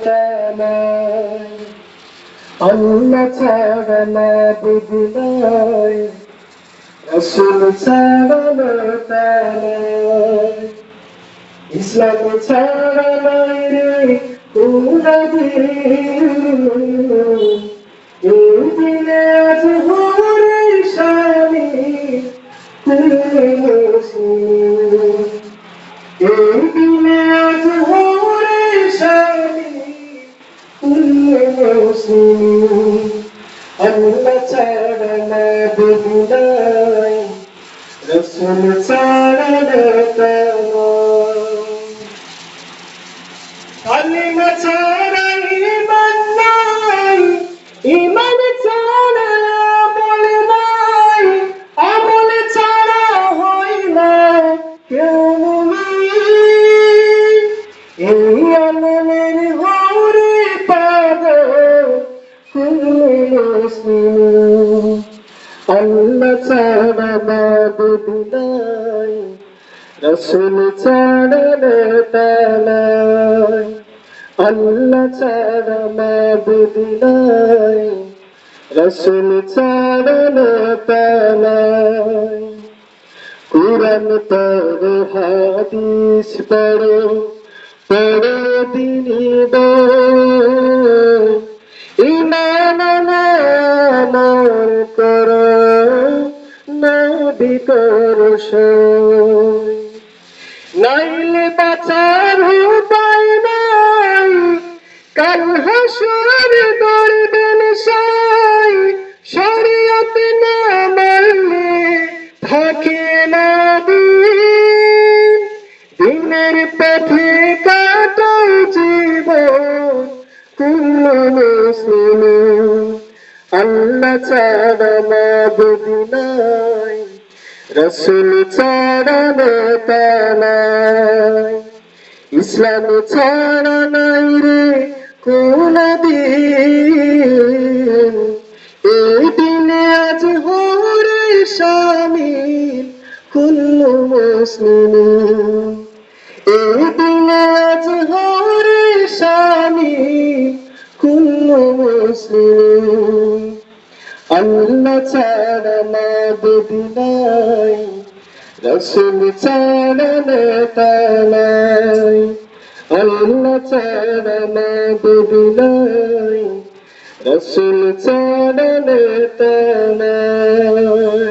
তানাই আল্লাহ ছাড়া মাবুদ নাই রাসূল ছাড়া তানাই ইসলাম ছাড়া নাই রে কোন দিন এই দিনে আজ হরে শানি মুসলিম এই দিনে আজ হরে শানি মুসলিম আল্লাহ ছাড়া মাবুদ নাই রাসূল ছাড়া তানাই কালিমা ছাড়া ঈমান নাই ঈমান ছাড়া আমল নাই আমল ছাড়া হয় না কেউ মুমিন এই আমলের হরে পাগল কুল্লু মুসলিম আল্লাহ ছাড়া মাবুদ নাই রাসূল ছাড়া তানাই আল্লাহ ছাড়া মাবুদ নাই রাসূল ছাড়া তানাই কুরআন পড়ো হাদিস পড়ো পড়ো দিনী বই ঈমান আমল করো নবী করো সই নাইলে বাঁচার উপায় নাই কাল হাসর করবেন সাই শরীয়ত না মানলে থাকে না দিন দিনের পথে কাটাই জীবন কুল্লু মুসলিম আল্লাহ ছাড়া মাবুদ নাই রাসূল ছাড়া তানাই ইসলাম ছাড়া নাই রে কোন দিন এই দিনে আজ হরে শামিল কুল্লু মুসলিম এই দিনে আজ হরে শামিল কুল্লু মুসলিম আল্লাহ ছাড়া মাবুদ নাই রাসূল ছাড়া তানাই আল্লাহ ছাড়া মাবুদ নাই রাসূল ছাড়া তানাই